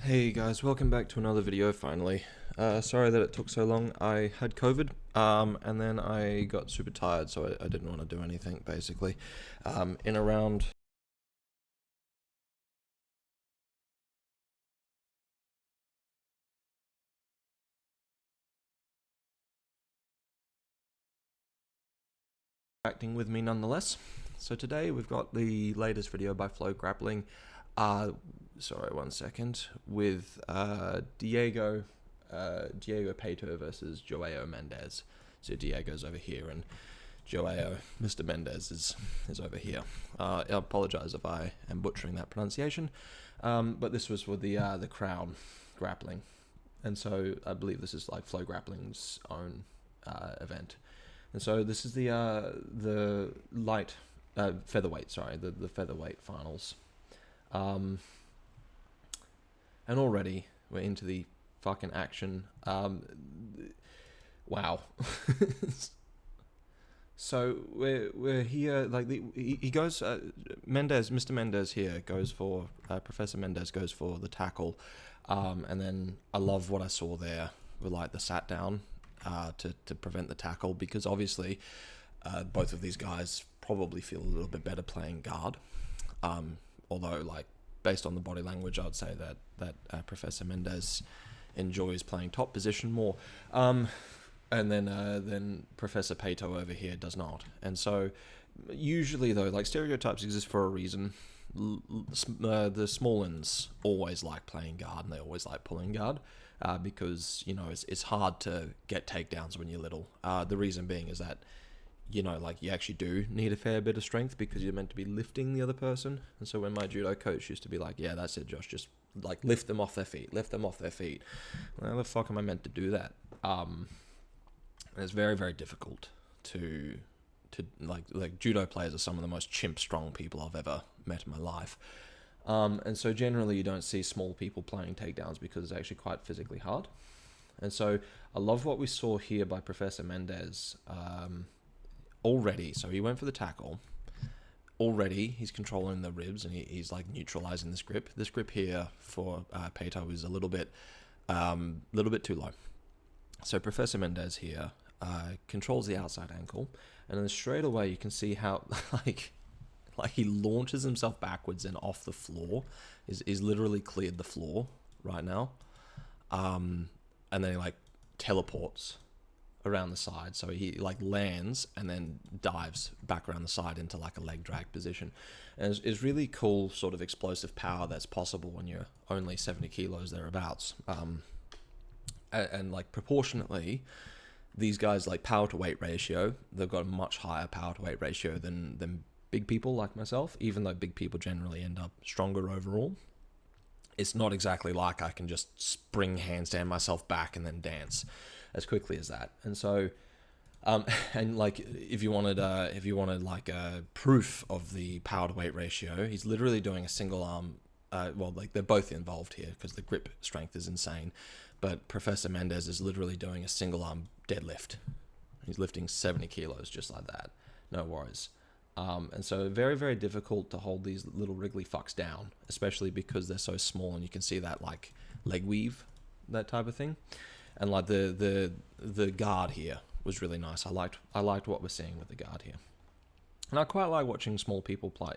Hey guys, welcome back to another video finally. Sorry that it took so long. I had COVID, and then I got super tired, so I didn't want to do anything basically. In around acting with me nonetheless. So today we've got the latest video by Flow Grappling. Sorry, one second. With Diego Pato versus Joao Mendes. So Diego's over here and Joao, Mr. Mendes is over here. I apologize if I am butchering that pronunciation, but this was for the Crown Grappling, and so I believe this is like Flow Grappling's own event, and so this is the light featherweight, sorry, the featherweight finals, and already we're into the fucking action. Wow. So we're here. Like he goes. Mendes, Mr. Mendes here goes for Professor Mendes goes for the tackle, and then I love what I saw there with like the sat down to prevent the tackle, because obviously both of these guys probably feel a little bit better playing guard. Although like based on the body language, I'd say that Professor Mendes enjoys playing top position more. And then Professor Pato over here does not. And so usually though, like stereotypes exist for a reason. The small ends always like playing guard and they always like pulling guard because, you know, it's hard to get takedowns when you're little. The reason being is that, you know, like you actually do need a fair bit of strength because you're meant to be lifting the other person. And so when my judo coach used to be like, yeah, that's it, Josh, just like lift them off their feet. Well, how the fuck am I meant to do that? And it's very, very difficult to like judo players are some of the most chimp strong people I've ever met in my life. And so generally you don't see small people playing takedowns because it's actually quite physically hard. And so I love what we saw here by Professor Mendes already. So he went for the tackle. Already he's controlling the ribs and he's like neutralizing this grip. This grip here for Pato is a little bit too low. So Professor Mendes here controls the outside ankle, and then straight away you can see how like he launches himself backwards and off the floor. He's literally cleared the floor right now, and then he like teleports around the side. So he like lands and then dives back around the side into like a leg drag position, and it's really cool sort of explosive power that's possible when you're only 70 kilos thereabouts. And like proportionately, these guys like power to weight ratio, they've got a much higher power to weight ratio than big people like myself, even though big people generally end up stronger overall. It's not exactly like I can just spring handstand myself back and then dance as quickly as that. And so and like if you wanted like a proof of the power to weight ratio, he's literally doing a single arm. Well, like they're both involved here because the grip strength is insane. But Professor Mendes is literally doing a single arm deadlift. He's lifting 70 kilos just like that. No worries. And so very, very difficult to hold these little wriggly fucks down, especially because they're so small and you can see that like leg weave, that type of thing. And like the guard here was really nice. I liked what we're seeing with the guard here. And I quite like watching small people play,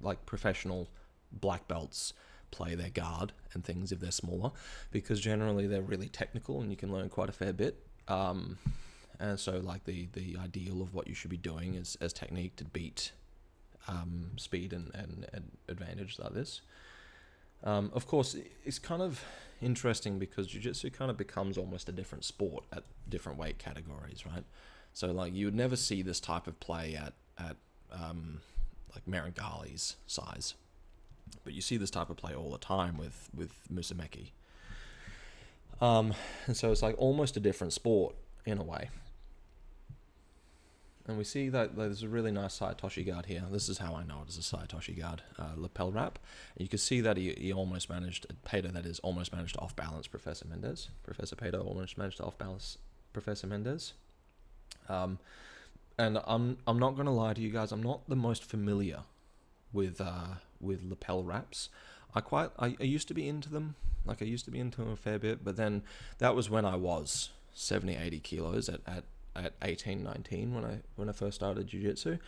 like professional black belts play their guard and things if they're smaller, because generally they're really technical and you can learn quite a fair bit. And so like the ideal of what you should be doing is as technique to beat speed and advantage like this. Of course, it's kind of interesting because jiu-jitsu kind of becomes almost a different sport at different weight categories, right? So like you would never see this type of play at like Marangali's size, but you see this type of play all the time with Musumeci. And so it's like almost a different sport in a way. And we see that there's a really nice Saitoshi guard here. This is how I know it is a Saitoshi guard, lapel wrap. And you can see that he almost managed, Pato that is, almost managed to off-balance Professor Mendes. Professor Pato almost managed to off-balance Professor Mendes. And I'm not going to lie to you guys, I'm not the most familiar with lapel wraps. I used to be into them. Like I used to be into them a fair bit, but then that was when I was 70, 80 kilos at 18, 19 when I first started jiu-jitsu.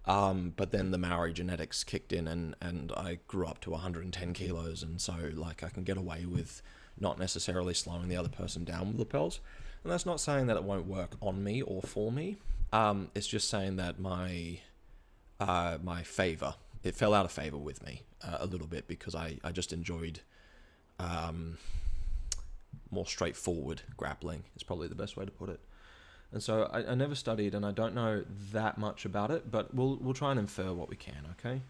But then the Maori genetics kicked in, and I grew up to 110 kilos, and so like I can get away with not necessarily slowing the other person down with lapels. And that's not saying that it won't work on me or for me. It's just saying that my favor, it fell out of favor with me a little bit, because I just enjoyed more straightforward grappling is probably the best way to put it. And so I never studied, and I don't know that much about it, but we'll try and infer what we can, okay?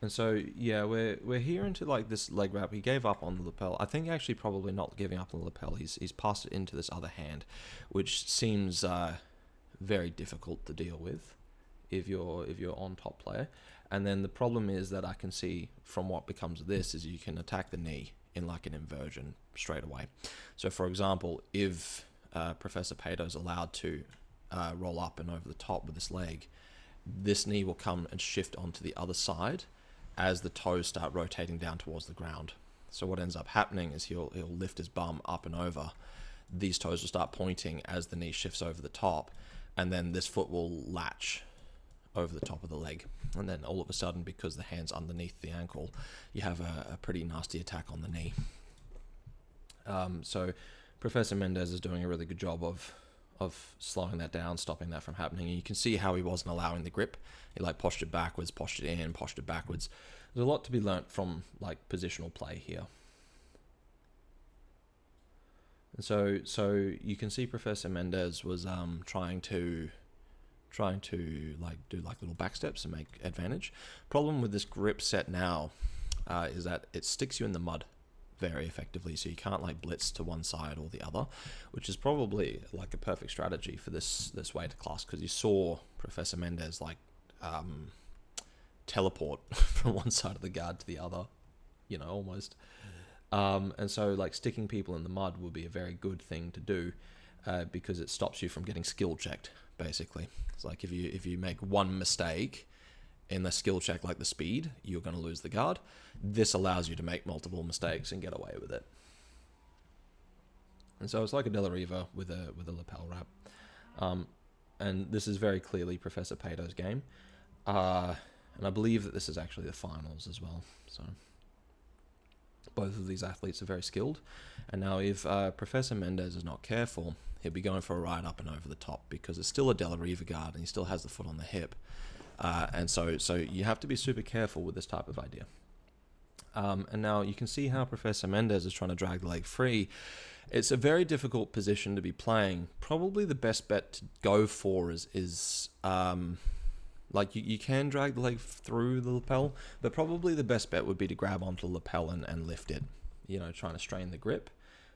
And so yeah, we're here into like this leg wrap. He gave up on the lapel. I think actually probably not giving up on the lapel. He's passed it into this other hand, which seems very difficult to deal with if you're on top player. And then the problem is that I can see from what becomes of this is you can attack the knee in like an inversion straight away. So for example, if Professor Pato is allowed to roll up and over the top with this leg, this knee will come and shift onto the other side as the toes start rotating down towards the ground. So what ends up happening is he'll lift his bum up and over. These toes will start pointing as the knee shifts over the top, and then this foot will latch over the top of the leg. And then all of a sudden, because the hand's underneath the ankle, you have a pretty nasty attack on the knee. So Professor Mendes is doing a really good job of slowing that down, stopping that from happening. And you can see how he wasn't allowing the grip. He like postured backwards, postured in, postured backwards. There's a lot to be learnt from like positional play here. And so you can see Professor Mendes was trying to like do like little back steps and make advantage. Problem with this grip set now is that it sticks you in the mud very effectively, so you can't like blitz to one side or the other, which is probably like a perfect strategy for this weight class, because you saw Professor Mendes like teleport from one side of the guard to the other, you know, almost. And so like sticking people in the mud would be a very good thing to do, because it stops you from getting skill checked, basically. It's like if you make one mistake in the skill check, like the speed, you're going to lose the guard. This allows you to make multiple mistakes and get away with it. And so it's like a De La Riva with a lapel wrap. And this is very clearly Professor Pato's game. And I believe that this is actually the finals as well. So both of these athletes are very skilled. And now if Professor Mendes is not careful, he'll be going for a ride up and over the top, because it's still a De La Riva guard and he still has the foot on the hip. And so you have to be super careful with this type of idea. And now you can see how Professor Mendes is trying to drag the leg free. It's a very difficult position to be playing. Probably the best bet to go for is like you can drag the leg through the lapel, but probably the best bet would be to grab onto the lapel and lift it. You know, trying to strain the grip,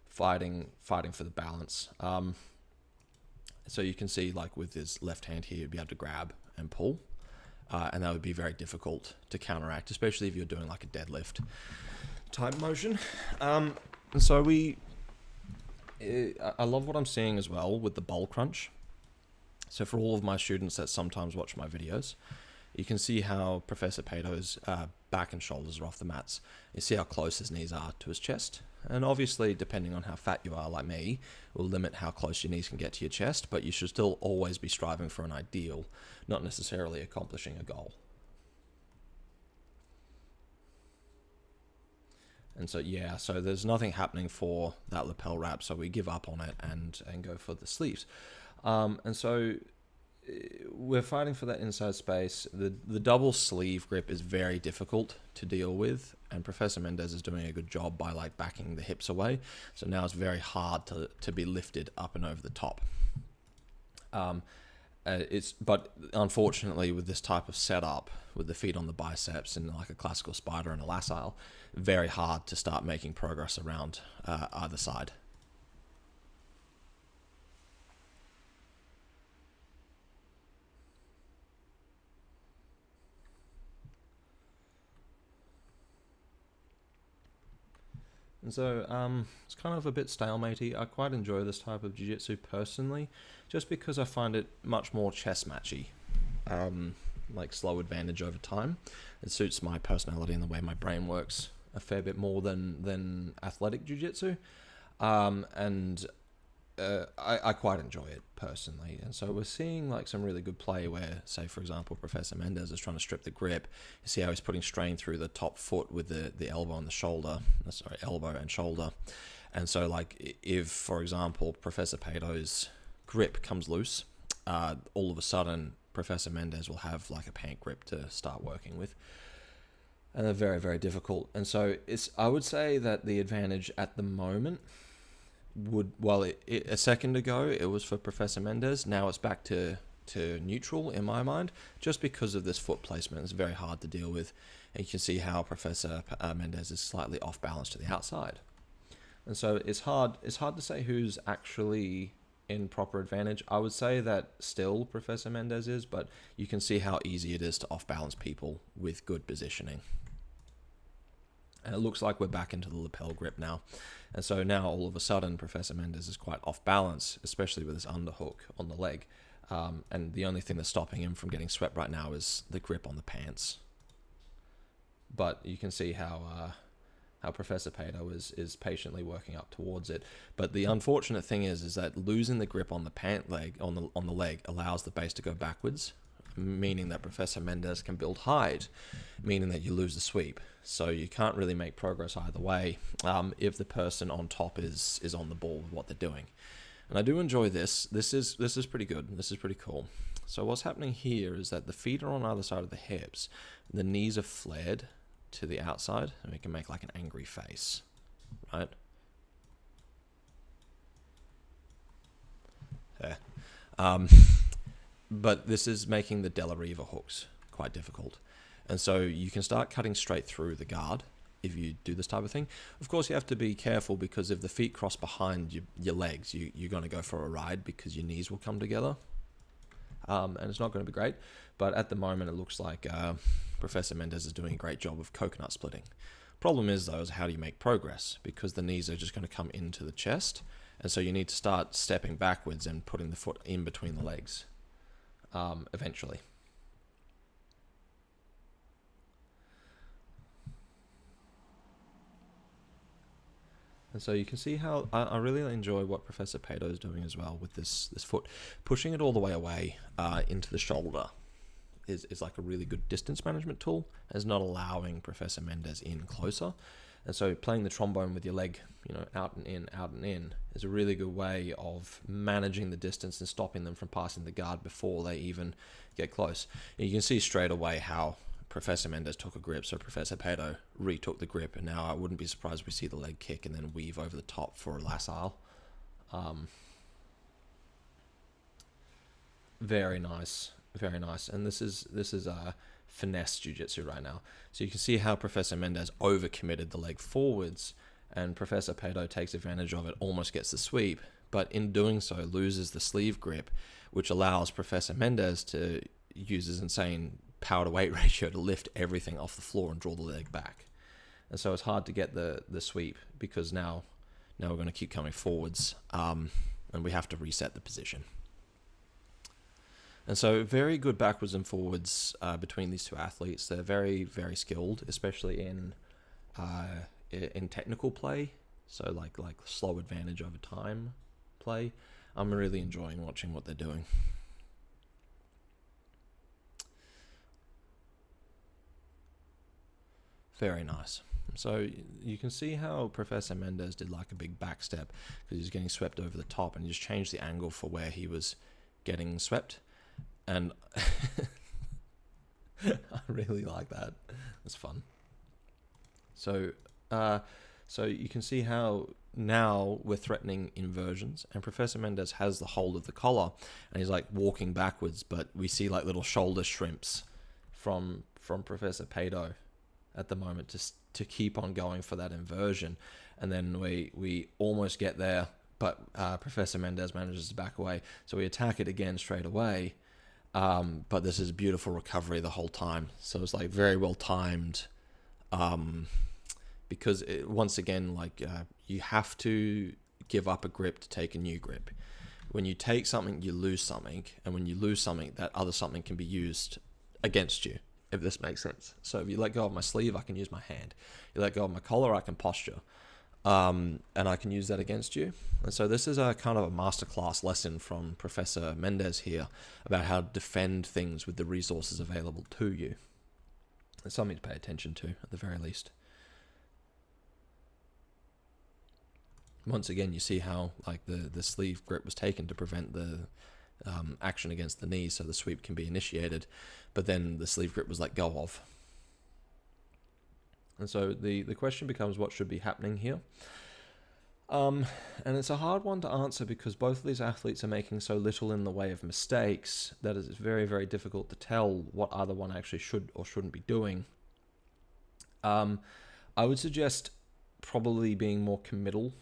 fighting for the balance. So you can see like with his left hand here, you'd be able to grab and pull. And that would be very difficult to counteract, especially if you're doing like a deadlift type motion. And so I love what I'm seeing as well with the bowl crunch. So for all of my students that sometimes watch my videos, you can see how Professor Pato's back and shoulders are off the mats. You see how close his knees are to his chest. And obviously, depending on how fat you are, like me, will limit how close your knees can get to your chest, but you should still always be striving for an ideal, not necessarily accomplishing a goal. And so, yeah, so there's nothing happening for that lapel wrap, so we give up on it and go for the sleeves. And so we're fighting for that inside space. The double sleeve grip is very difficult to deal with, and Professor Mendes is doing a good job by like backing the hips away. So now it's very hard to be lifted up and over the top. But unfortunately with this type of setup, with the feet on the biceps and like a classical spider and a lacile, very hard to start making progress around either side. And so it's kind of a bit stalematey. I quite enjoy this type of jiu-jitsu personally, just because I find it much more chess matchy, like slow advantage over time. It suits my personality and the way my brain works a fair bit more than athletic jiu-jitsu. And I quite enjoy it personally. And so we're seeing like some really good play where, say, for example, Professor Mendes is trying to strip the grip. You see how he's putting strain through the top foot with the elbow and the shoulder. Sorry, elbow and shoulder. And so, like, if, for example, Professor Pato's grip comes loose, all of a sudden, Professor Mendes will have, like, a pant grip to start working with. And they're very, very difficult. And so, I would say that the advantage at the moment a second ago, it was for Professor Mendes. Now it's back to neutral, in my mind, just because of this foot placement. It's very hard to deal with. And you can see how Professor Mendes is slightly off balance to the outside. And so it's hard to say who's actually in proper advantage. I would say that still Professor Mendes is, but you can see how easy it is to off-balance people with good positioning. And it looks like we're back into the lapel grip now. And so now all of a sudden Professor Mendes is quite off balance, especially with his underhook on the leg. And the only thing that's stopping him from getting swept right now is the grip on the pants. But you can see how Professor Pato is patiently working up towards it. But the unfortunate thing is that losing the grip on the pant leg, on the leg, allows the base to go backwards, meaning that Professor Mendes can build height, meaning that you lose the sweep. So you can't really make progress either way if the person on top is on the ball with what they're doing. And I do enjoy this. This is pretty good. This is pretty cool. So what's happening here is that the feet are on either side of the hips. The knees are flared to the outside, and we can make like an angry face, right? There. But this is making the De La Riva hooks quite difficult. And so you can start cutting straight through the guard if you do this type of thing. Of course, you have to be careful because if the feet cross behind your legs, you're going to go for a ride because your knees will come together. And it's not going to be great. But at the moment, it looks like Professor Mendes is doing a great job of coconut splitting. Problem is, though, is how do you make progress? Because the knees are just going to come into the chest. And so you need to start stepping backwards and putting the foot in between the legs eventually. And so you can see how I really enjoy what Professor Pato is doing as well with this foot. Pushing it all the way away into the shoulder is like a really good distance management tool, as not allowing Professor Mendes in closer. And so playing the trombone with your leg, out and in, is a really good way of managing the distance and stopping them from passing the guard before they even get close. And you can see straight away how Professor Mendes took a grip, so Professor Pato retook the grip, and now I wouldn't be surprised if we see the leg kick and then weave over the top for a lassile. Very nice, very nice. And this is finesse jiu-jitsu right now. So you can see how Professor Mendes overcommitted the leg forwards, and Professor Pato takes advantage of it, almost gets the sweep, but in doing so loses the sleeve grip, which allows Professor Mendes to use his insane power to weight ratio to lift everything off the floor and draw the leg back. And so it's hard to get the sweep because now we're going to keep coming forwards and we have to reset the position. And so very good backwards and forwards between these two athletes. They're very, very skilled, especially in technical play. So like slow advantage over time play. I'm really enjoying watching what they're doing. Very nice. So you can see how Professor Mendes did like a big back step because he's getting swept over the top, and he just changed the angle for where he was getting swept. And I really like that. It's fun. So you can see how now we're threatening inversions, and Professor Mendes has the hold of the collar, and he's like walking backwards, but we see like little shoulder shrimps from Professor Pato at the moment to keep on going for that inversion. And then we almost get there, but Professor Mendes manages to back away. So we attack it again straight away. But this is beautiful recovery the whole time. So it's like very well timed. Because once again, you have to give up a grip to take a new grip. When you take something, you lose something. And when you lose something, that other something can be used against you if this makes sense. So if you let go of my sleeve, I can use my hand. You let go of my collar, I can posture. And I can use that against you. And so this is a kind of a masterclass lesson from Professor Mendes here about how to defend things with the resources available to you. It's something to pay attention to, at the very least. Once again, you see how like the sleeve grip was taken to prevent the action against the knee, so the sweep can be initiated, but then the sleeve grip was let go of. And so the question becomes, what should be happening here? And it's a hard one to answer because both of these athletes are making so little in the way of mistakes that it's very, very difficult to tell what either one actually should or shouldn't be doing. I would suggest probably being more committal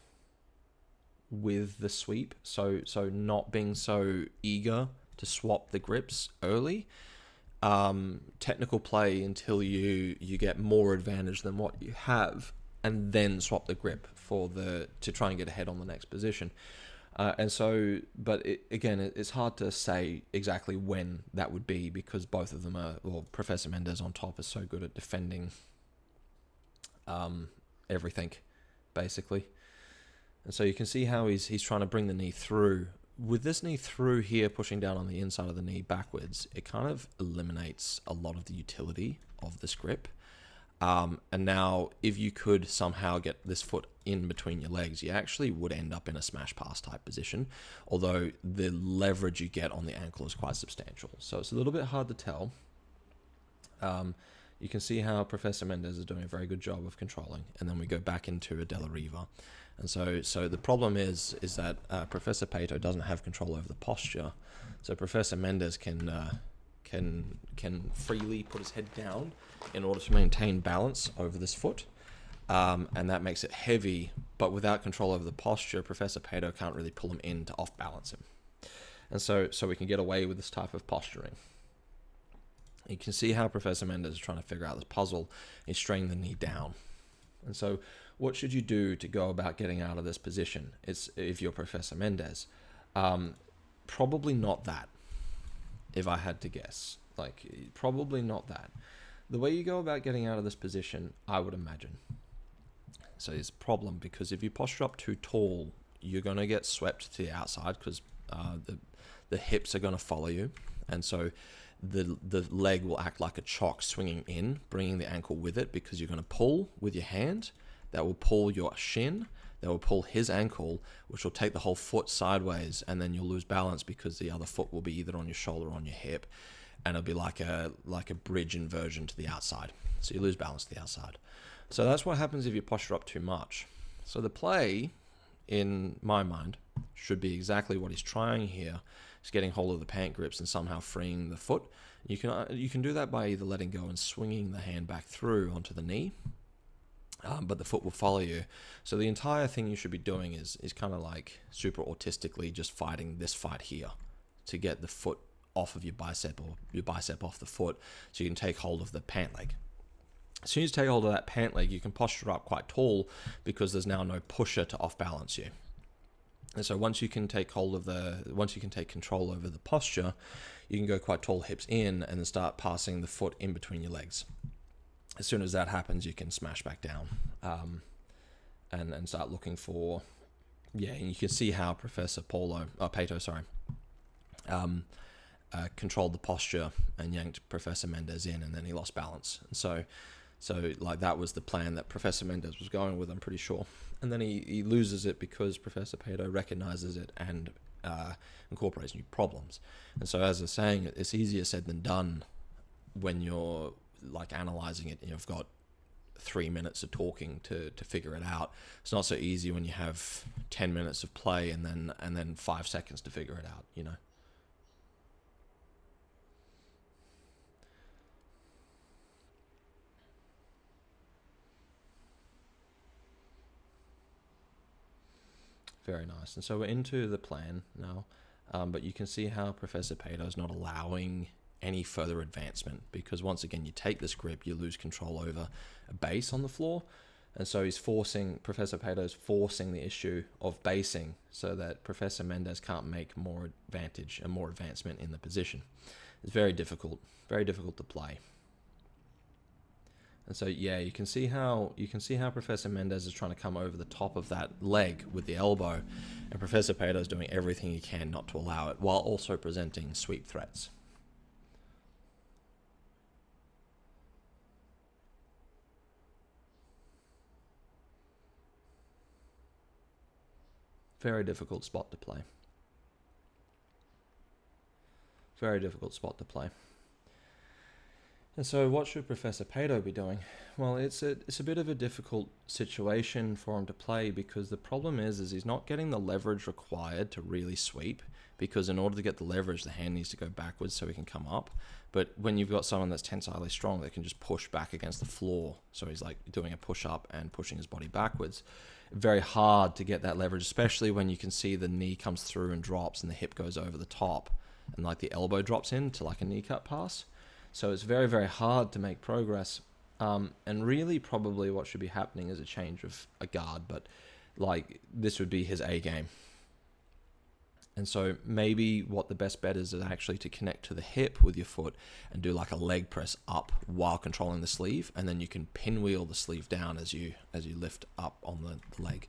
with the sweep, so not being so eager to swap the grips early. Technical play until you get more advantage than what you have, and then swap the grip to try and get ahead on the next position. But it's hard to say exactly when that would be because both of them Professor Mendes on top is so good at defending everything, basically. And so you can see how he's trying to bring the knee through. With this knee through here, pushing down on the inside of the knee backwards, it kind of eliminates a lot of the utility of this grip. And now, if you could somehow get this foot in between your legs, you actually would end up in a smash pass type position, although the leverage you get on the ankle is quite substantial. So it's a little bit hard to tell. You can see how Professor Mendes is doing a very good job of controlling, and then we go back into a Della Riva. And so the problem is that Professor Pato doesn't have control over the posture. So Professor Mendes can freely put his head down in order to maintain balance over this foot, and that makes it heavy. But without control over the posture, Professor Pato can't really pull him in to off balance him, and so we can get away with this type of posturing. You can see how Professor Mendes is trying to figure out this puzzle. He's straining the knee down, and so. What should you do to go about getting out of this position? If you're Professor Mendes, probably not that. If I had to guess, probably not that. The way you go about getting out of this position, I would imagine. So it's a problem because if you posture up too tall, you're going to get swept to the outside because the hips are going to follow you, and so the leg will act like a chock, swinging in, bringing the ankle with it because you're going to pull with your hand. That will pull your shin, that will pull his ankle, which will take the whole foot sideways, and then you'll lose balance because the other foot will be either on your shoulder or on your hip, and it'll be like a bridge inversion to the outside. So you lose balance to the outside. So that's what happens if you posture up too much. So the play, in my mind, should be exactly what he's trying here. He's getting hold of the pant grips and somehow freeing the foot. You can do that by either letting go and swinging the hand back through onto the knee, but the foot will follow you. So the entire thing you should be doing is kind of like super autistically just fighting this fight here to get the foot off of your bicep or your bicep off the foot so you can take hold of the pant leg. As soon as you take hold of that pant leg, you can posture up quite tall because there's now no pusher to off balance you. And so once you can take control over the posture, you can go quite tall, hips in, and then start passing the foot in between your legs. As soon as that happens, you can smash back down and start looking for, and you can see how Professor Pato, controlled the posture and yanked Professor Mendes in, and then he lost balance. And so that was the plan that Professor Mendes was going with, I'm pretty sure. And then he loses it because Professor Pato recognizes it and incorporates new problems. And so, as I was saying, it's easier said than done when you're analyzing it and you've got 3 minutes of talking to figure it out. It's not so easy when you have 10 minutes of play and then 5 seconds to figure it out, Very nice. And so we're into the plan now, but you can see how Professor Pato is not allowing any further advancement because once again, you take this grip, you lose control over a base on the floor. And so Professor Pato is forcing the issue of basing so that Professor Mendes can't make more advantage and more advancement in the position. It's very difficult to play. And so yeah, you can see how Professor Mendes is trying to come over the top of that leg with the elbow, and Professor Pato is doing everything he can not to allow it, while also presenting sweep threats. Very difficult spot to play. Very difficult spot to play. And so what should Professor Pato be doing? Well, it's a bit of a difficult situation for him to play, because the problem is he's not getting the leverage required to really sweep, because in order to get the leverage, the hand needs to go backwards so he can come up. But when you've got someone that's tensilely strong, they can just push back against the floor. So he's like doing a push up and pushing his body backwards. Very hard to get that leverage, especially when you can see the knee comes through and drops and the hip goes over the top, and like the elbow drops in to like a knee cut pass. So it's very, very hard to make progress. And really probably what should be happening is a change of a guard, but like this would be his A game. And so maybe what the best bet is actually to connect to the hip with your foot and do like a leg press up while controlling the sleeve, and then you can pinwheel the sleeve down as you lift up on the leg,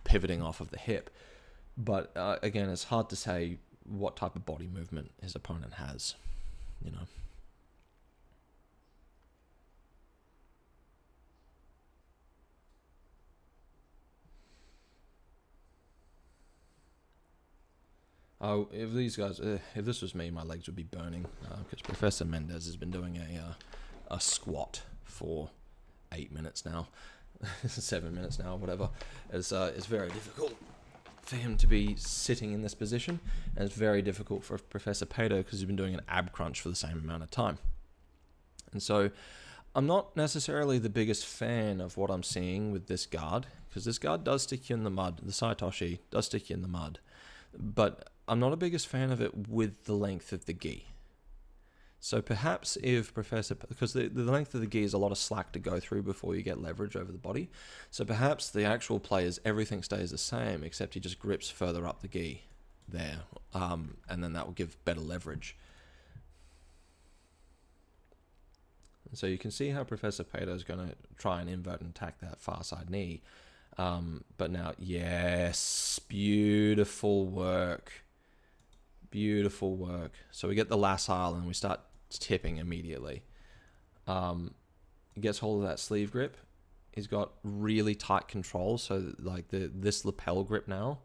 pivoting off of the hip. But again, it's hard to say what type of body movement his opponent has, you know. Oh, if this was me, my legs would be burning, because Professor Mendes has been doing a squat for 8 minutes now, 7 minutes now, whatever. It's very difficult for him to be sitting in this position, and it's very difficult for Professor Pato because he's been doing an ab crunch for the same amount of time. And so I'm not necessarily the biggest fan of what I'm seeing with this guard, because this guard does stick you in the mud. The Saitoshi does stick you in the mud, but I'm not a biggest fan of it with the length of the gi. So perhaps if because the length of the gi is a lot of slack to go through before you get leverage over the body. So perhaps the actual play is everything stays the same, except he just grips further up the gi there. And then that will give better leverage. And so you can see how Professor Pato is going to try and invert and attack that far side knee. But now, yes, beautiful work. Beautiful work. So we get the lassile and we start tipping immediately. He gets hold of that sleeve grip. He's got really tight control. So like this lapel grip now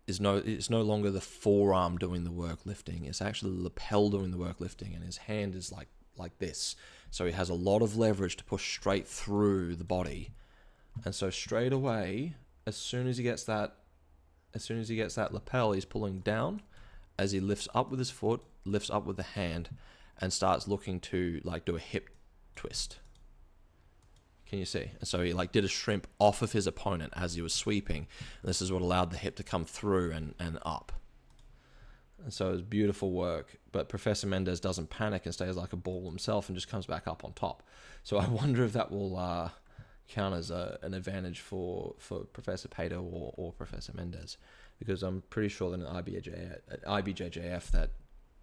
it's no longer the forearm doing the work lifting. It's actually the lapel doing the work lifting, and his hand is like this. So he has a lot of leverage to push straight through the body. And so straight away, as soon as he gets that lapel, he's pulling down as he lifts up with his foot, lifts up with the hand, and starts looking to like do a hip twist. Can you see? And so he like did a shrimp off of his opponent as he was sweeping. And this is what allowed the hip to come through and up. And so it was beautiful work. But Professor Mendes doesn't panic and stays like a ball himself and just comes back up on top. So I wonder if that will count as an advantage for Professor Pato or Professor Mendes, because I'm pretty sure that in IBJJF that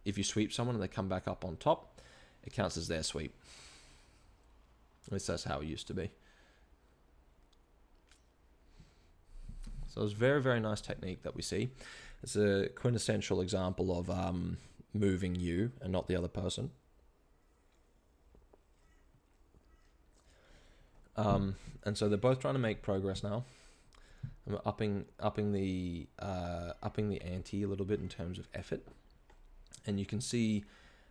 if you sweep someone and they come back up on top, it counts as their sweep. At least that's how it used to be. So it's very, very nice technique that we see. It's a quintessential example of moving you and not the other person. And so they're both trying to make progress now. I'm upping the ante a little bit in terms of effort, and you can see.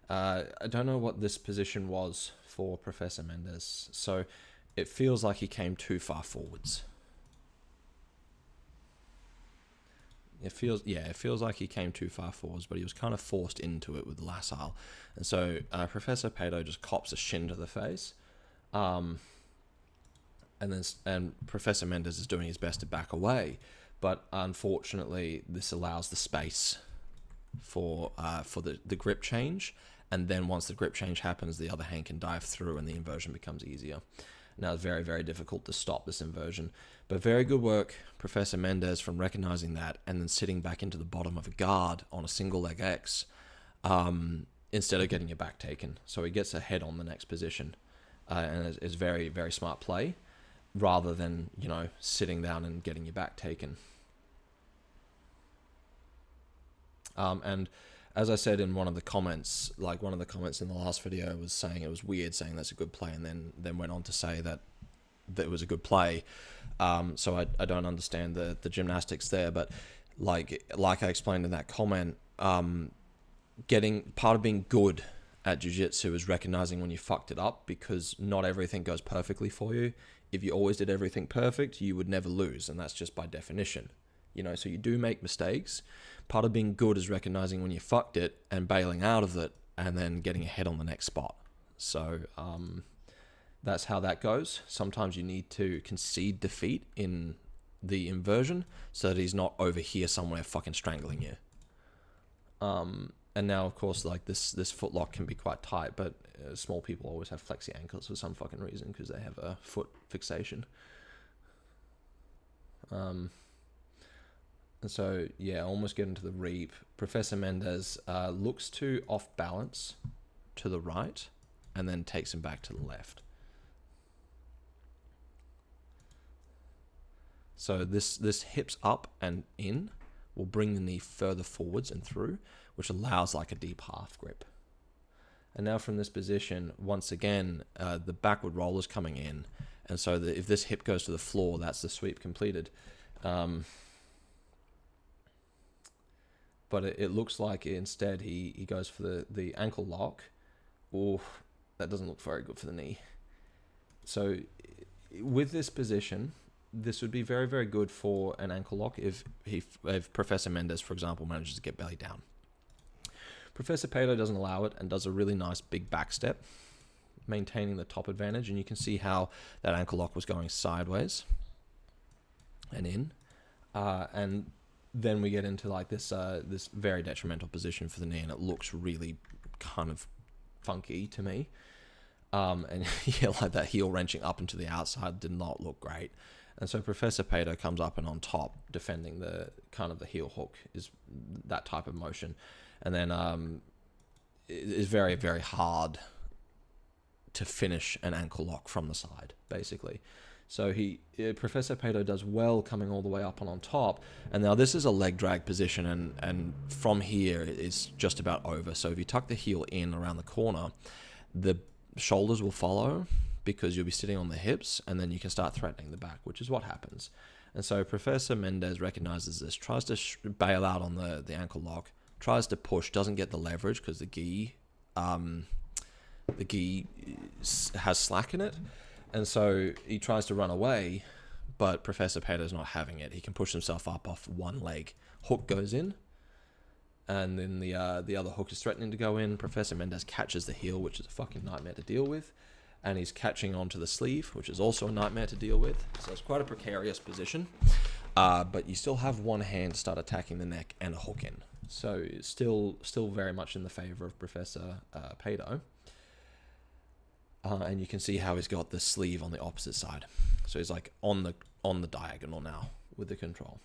I don't know what this position was for Professor Mendes, so it feels like he came too far forwards. It feels like he came too far forwards, but he was kind of forced into it with the lassile, and so Professor Pato just cops a shin to the face. And Professor Mendes is doing his best to back away, but unfortunately, this allows the space for the grip change, and then once the grip change happens, the other hand can dive through, and the inversion becomes easier. Now it's very, very difficult to stop this inversion, but very good work, Professor Mendes, from recognizing that and then sitting back into the bottom of a guard on a single leg X. instead of getting your back taken. So he gets ahead on the next position, and it's very, very smart play, rather than, you know, sitting down and getting your back taken. And as I said in one of the comments, like one of the comments in the last video was saying it was weird, saying that's a good play, and then went on to say that it was a good play. So I don't understand the gymnastics there, but like I explained in that comment, getting part of being good at jiu-jitsu is recognizing when you fucked it up, because not everything goes perfectly for you. If you always did everything perfect, you would never lose, and that's just by definition. You know, so you do make mistakes. Part of being good is recognizing when you fucked it and bailing out of it, and then getting ahead on the next spot. So that's how that goes. Sometimes you need to concede defeat in the inversion so that he's not over here somewhere fucking strangling you. And now, of course, like this footlock can be quite tight, but small people always have flexi ankles for some fucking reason because they have a foot fixation. And so, yeah, almost get into the reap. Professor Mendes looks to off balance to the right and then takes him back to the left. So this hips up and in will bring the knee further forwards and through, which allows like a deep half grip. And now from this position, once again, the backward roll is coming in. And so if this hip goes to the floor, that's the sweep completed. But it looks like instead he goes for the ankle lock. Oh, that doesn't look very good for the knee. So with this position, this would be very, very good for an ankle lock if Professor Mendes, for example, manages to get belly down. Professor Pato doesn't allow it and does a really nice big back step, maintaining the top advantage. And you can see how that ankle lock was going sideways and in. And then we get into like this very detrimental position for the knee, and it looks really kind of funky to me. And yeah, like that heel wrenching up into the outside did not look great. And so Professor Pato comes up and on top, defending the kind of the heel hook, is that type of motion. And then it is very, very hard to finish an ankle lock from the side, basically. So Professor Pato does well coming all the way up and on top. And now this is a leg drag position, and from here it's just about over. So if you tuck the heel in around the corner, the shoulders will follow because you'll be sitting on the hips, and then you can start threatening the back, which is what happens. And so Professor Mendes recognizes this, tries to bail out on the ankle lock, tries to push, doesn't get the leverage because the gi has slack in it. And so he tries to run away, but Professor Pato's not having it. He can push himself up off one leg. Hook goes in, and then the other hook is threatening to go in. Professor Mendes catches the heel, which is a fucking nightmare to deal with. And he's catching onto the sleeve, which is also a nightmare to deal with. So it's quite a precarious position. But you still have one hand to start attacking the neck and a hook in. So it's still very much in the favor of Professor Pato. And you can see how he's got the sleeve on the opposite side. So he's like on the diagonal now with the control.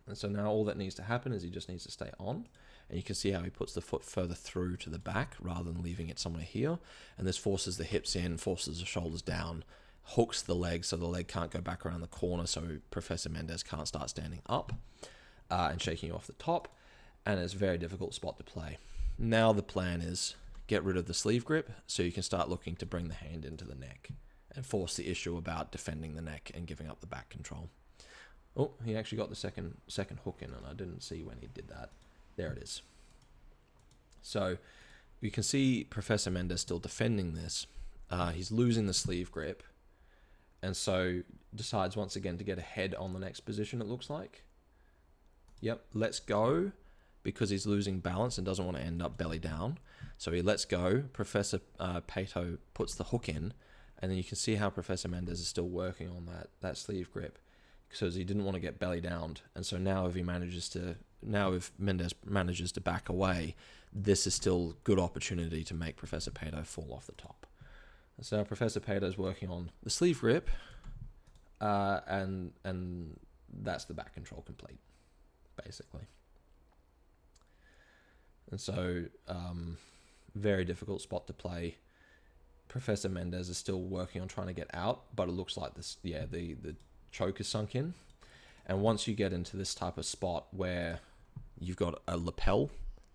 And so now all that needs to happen is he just needs to stay on. And you can see how he puts the foot further through to the back rather than leaving it somewhere here. And this forces the hips in, forces the shoulders down, hooks the leg so the leg can't go back around the corner, so Professor Mendes can't start standing up and shaking you off the top. And it's a very difficult spot to play. Now the plan is get rid of the sleeve grip so you can start looking to bring the hand into the neck and force the issue about defending the neck and giving up the back control. Oh, he actually got the second hook in, and I didn't see when he did that. There it is. So you can see Professor Mendes still defending this. He's losing the sleeve grip, and so decides once again to get ahead on the next position, it looks like. Yep, lets go because he's losing balance and doesn't want to end up belly down. So he lets go. Professor Pato puts the hook in, and then you can see how Professor Mendes is still working on that sleeve grip because he didn't want to get belly down. And so now if Mendes manages to back away, this is still good opportunity to make Professor Pato fall off the top. And so Professor Pato is working on the sleeve grip, and that's the back control complete, basically. And so, very difficult spot to play. Professor Mendes is still working on trying to get out, but it looks like this, yeah, the choke is sunk in. And once you get into this type of spot where you've got a lapel,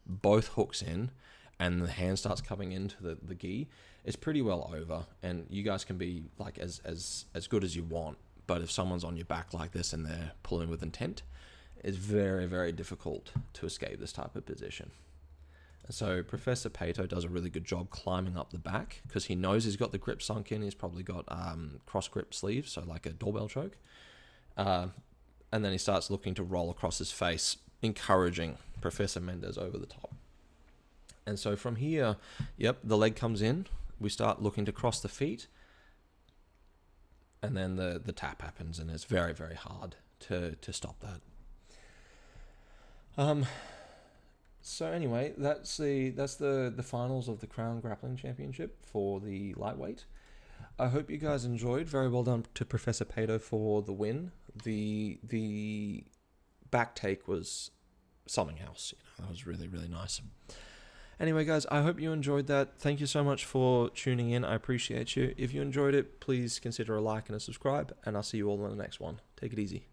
both hooks in, and the hand starts coming into the gi, it's pretty well over. And you guys can be like as good as you want, but if someone's on your back like this and they're pulling with intent, it's very, very difficult to escape this type of position. So Professor Pato does a really good job climbing up the back because he knows he's got the grip sunk in. He's probably got cross grip sleeves, so like a doorbell choke. And then he starts looking to roll across his face, encouraging Professor Mendes over the top. And so from here, yep, the leg comes in. We start looking to cross the feet. And then the tap happens, and it's very, very hard to stop that. So anyway, that's the finals of the Crown Grappling Championship for the lightweight. I hope you guys enjoyed. Very well done to Professor Pato for the win. The back take was something else. That was really, really nice. Anyway, guys, I hope you enjoyed that. Thank you so much for tuning in. I appreciate you. If you enjoyed it, please consider a like and a subscribe, and I'll see you all in the next one. Take it easy.